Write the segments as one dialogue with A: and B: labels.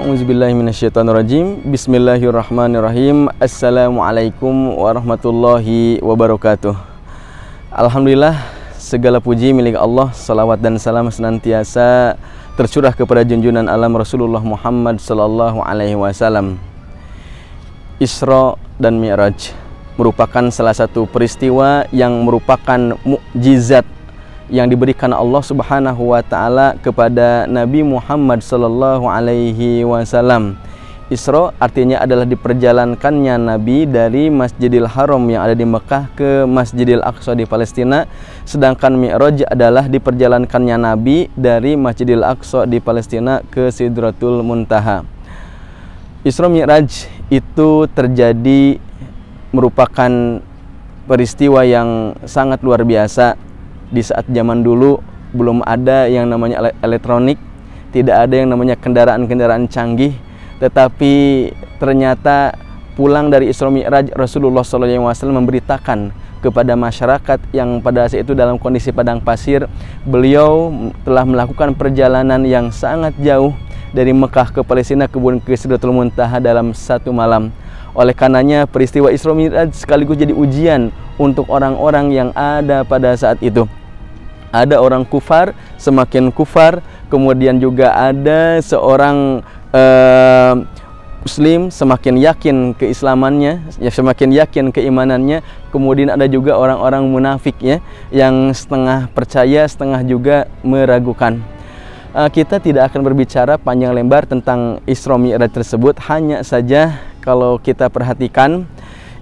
A: A'udzubillahi minasyaitonirrajim. Bismillahirrahmanirrahim. Assalamualaikum warahmatullahi wabarakatuh. Alhamdulillah, segala puji milik Allah. Salawat dan salam senantiasa tercurah kepada junjungan alam Rasulullah Muhammad sallallahu alaihi wasallam. Isra dan Mi'raj merupakan salah satu peristiwa yang merupakan mukjizat yang diberikan Allah Subhanahu wa taala kepada Nabi Muhammad sallallahu alaihi wasallam. Isra artinya adalah diperjalankannya Nabi dari Masjidil Haram yang ada di Mekah ke Masjidil Aqsa di Palestina, sedangkan Mi'raj adalah diperjalankannya Nabi dari Masjidil Aqsa di Palestina ke Sidratul Muntaha. Isra Mi'raj itu terjadi merupakan peristiwa yang sangat luar biasa. Di saat zaman dulu belum ada yang namanya elektronik, tidak ada yang namanya kendaraan-kendaraan canggih, tetapi ternyata pulang dari Isra Mi'raj Rasulullah SAW memberitakan kepada masyarakat yang pada saat itu dalam kondisi padang pasir, beliau telah melakukan perjalanan yang sangat jauh dari Mekah ke Palestina kemudian ke Sidratul Muntaha dalam satu malam. Oleh karenanya peristiwa Isra Mi'raj sekaligus jadi ujian untuk orang-orang yang ada pada saat itu. Ada orang kufar, semakin kufar, kemudian juga ada seorang muslim semakin yakin keislamannya, ya, semakin yakin keimanannya. Kemudian ada juga orang-orang munafik ya, yang setengah percaya, setengah juga meragukan. Kita tidak akan berbicara panjang lebar tentang Isra Mi'raj tersebut, hanya saja kalau kita perhatikan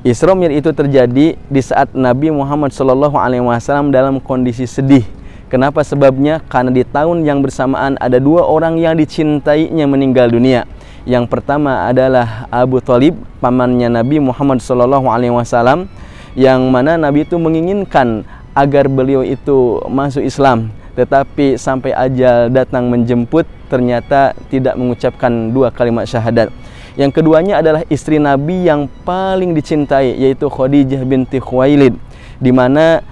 A: Isra Mi'raj itu terjadi di saat Nabi Muhammad SAW dalam kondisi sedih. Kenapa sebabnya? Karena di tahun yang bersamaan ada dua orang yang dicintainya meninggal dunia. Yang pertama adalah Abu Thalib, pamannya Nabi Muhammad SAW, yang mana Nabi itu menginginkan agar beliau itu masuk Islam, tetapi sampai ajal datang menjemput ternyata tidak mengucapkan dua kalimat syahadat. Yang keduanya adalah istri Nabi yang paling dicintai, yaitu Khadijah binti Khuwailid, di mana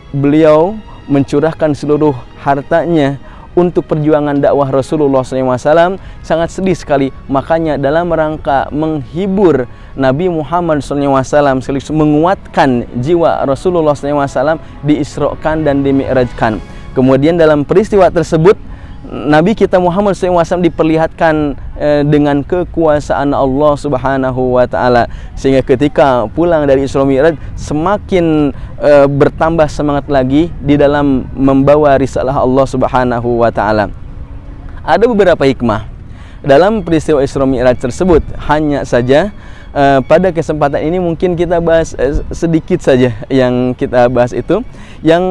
A: beliau mencurahkan seluruh hartanya untuk perjuangan dakwah Rasulullah SAW. Sangat sedih sekali, makanya dalam rangka menghibur Nabi Muhammad SAW, sekaligus menguatkan jiwa Rasulullah SAW, diisrokan dan dimi'rajkan. Kemudian dalam peristiwa tersebut Nabi kita Muhammad SAW diperlihatkan dengan kekuasaan Allah Subhanahu wa taala, sehingga ketika pulang dari Isra Mi'raj semakin bertambah semangat lagi di dalam membawa risalah Allah Subhanahu wa taala. Ada beberapa hikmah dalam peristiwa Isra Mi'raj tersebut, hanya saja pada kesempatan ini mungkin kita bahas sedikit saja yang kita bahas itu. Yang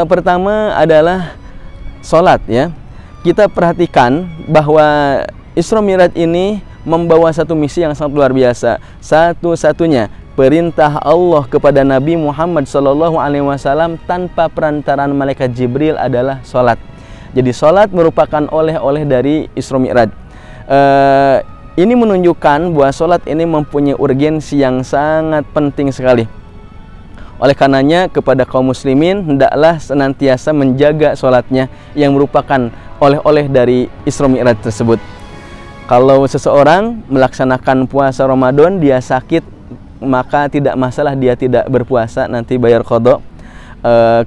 A: pertama adalah salat ya. Kita perhatikan bahwa Isra Mi'raj ini membawa satu misi yang sangat luar biasa. Satu-satunya perintah Allah kepada Nabi Muhammad SAW tanpa perantaraan malaikat Jibril adalah sholat. Jadi sholat merupakan oleh-oleh dari Isra Mi'raj. Ini menunjukkan bahwa sholat ini mempunyai urgensi yang sangat penting sekali. Oleh karenanya kepada kaum muslimin hendaklah senantiasa menjaga sholatnya yang merupakan oleh-oleh dari Isra Mi'raj tersebut. Kalau seseorang melaksanakan puasa Ramadan, dia sakit, maka tidak masalah dia tidak berpuasa, nanti bayar qadha.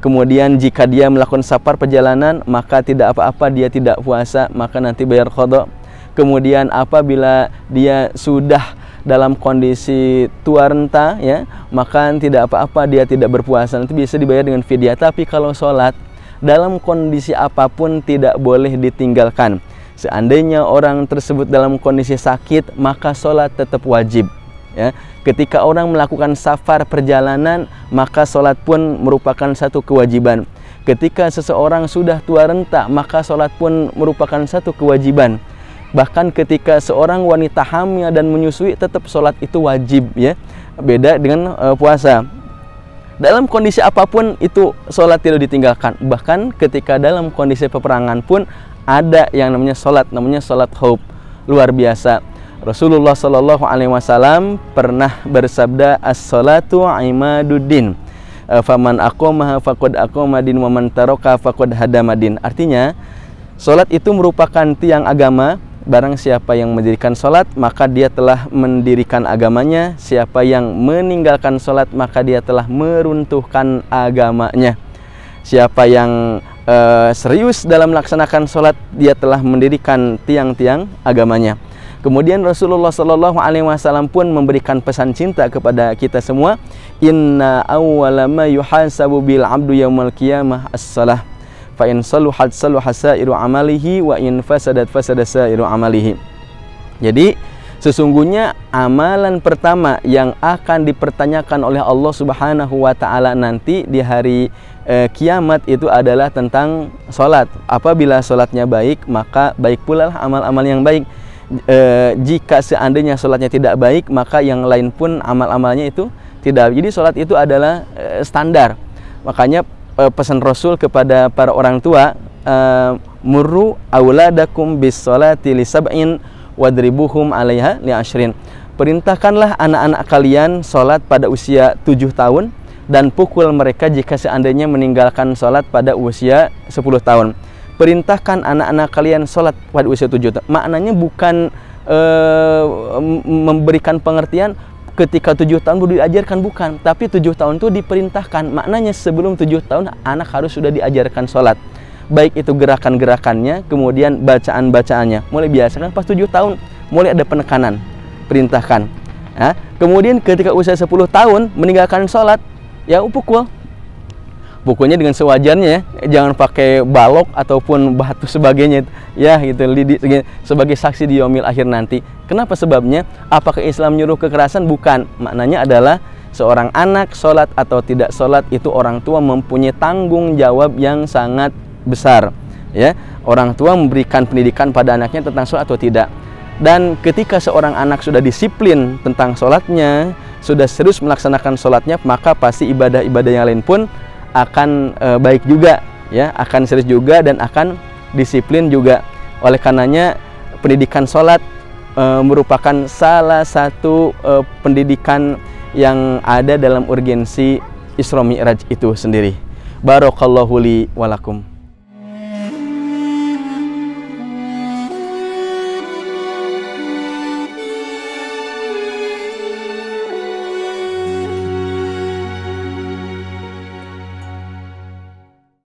A: Kemudian jika dia melakukan safar perjalanan, maka tidak apa-apa, dia tidak puasa, maka nanti bayar qadha. Kemudian apabila dia sudah dalam kondisi tua renta ya, maka tidak apa-apa, dia tidak berpuasa, nanti bisa dibayar dengan fidyah. Tapi kalau sholat dalam kondisi apapun tidak boleh ditinggalkan. Seandainya orang tersebut dalam kondisi sakit, maka sholat tetap wajib ya. Ketika orang melakukan safar perjalanan, maka sholat pun merupakan satu kewajiban. Ketika seseorang sudah tua renta, maka sholat pun merupakan satu kewajiban. Bahkan ketika seorang wanita hamil dan menyusui, tetap sholat itu wajib ya. Beda dengan puasa. Dalam kondisi apapun itu sholat tidak ditinggalkan. Bahkan ketika dalam kondisi peperangan pun ada yang namanya sholat, namanya sholat khauf. Luar biasa. Rasulullah SAW pernah bersabda, as-sholatu imaduddin, faman aqamaha faqad aqamadin wa man taraka faqad hadamadin. Artinya sholat itu merupakan tiang agama, barang siapa yang mendirikan sholat, maka dia telah mendirikan agamanya. Siapa yang meninggalkan sholat, maka dia telah meruntuhkan agamanya. Siapa yang serius dalam melaksanakan sholat, dia telah mendirikan tiang-tiang agamanya. Kemudian Rasulullah Shallallahu Alaihi Wasallam pun memberikan pesan cinta kepada kita semua. Inna awwala ma yuhasabu bil abdu yaumal qiyamah as-salah. Fa in saluhat saluha sairu amalihi wa in fasadat fasada sairu amalihi. Jadi sesungguhnya amalan pertama yang akan dipertanyakan oleh Allah Subhanahu wa taala nanti di hari kiamat itu adalah tentang sholat. Apabila sholatnya baik, maka baik pula amal-amal yang baik. Jika seandainya sholatnya tidak baik, maka yang lain pun amal-amalnya itu tidak. Jadi sholat itu adalah standar. Makanya pesan Rasul kepada para orang tua, murru auladakum bis sholati li sab'in wadribuhum 'alaiha li 'ashrin. Perintahkanlah anak-anak kalian sholat pada usia 7 tahun dan pukul mereka jika seandainya meninggalkan sholat pada usia 10 tahun. Perintahkan anak-anak kalian sholat pada usia 7 tahun. Maknanya bukan memberikan pengertian ketika 7 tahun baru diajarkan, bukan. Tapi 7 tahun itu diperintahkan. Maknanya sebelum 7 tahun anak harus sudah diajarkan sholat. Baik itu gerakan-gerakannya, kemudian bacaan-bacaannya. Mulai biasa kan pas 7 tahun, mulai ada penekanan, perintahkan. Ya. Kemudian ketika usia 10 tahun meninggalkan sholat, ya pukul. Pukulnya dengan sewajarnya ya, jangan pakai balok ataupun batu sebagainya ya gitu, sebagai saksi di yaumil akhir nanti. Kenapa sebabnya? Apakah Islam nyuruh kekerasan? Bukan. Maknanya adalah seorang anak sholat atau tidak sholat itu orang tua mempunyai tanggung jawab yang sangat besar ya. Orang tua memberikan pendidikan pada anaknya tentang sholat atau tidak. Dan ketika seorang anak sudah disiplin tentang sholatnya, sudah serius melaksanakan sholatnya, maka pasti ibadah-ibadah yang lain pun akan baik juga ya, akan serius juga dan akan disiplin juga. Oleh karenanya pendidikan sholat merupakan salah satu pendidikan yang ada dalam urgensi Isra Mi'raj itu sendiri. Barakallahu li walakum.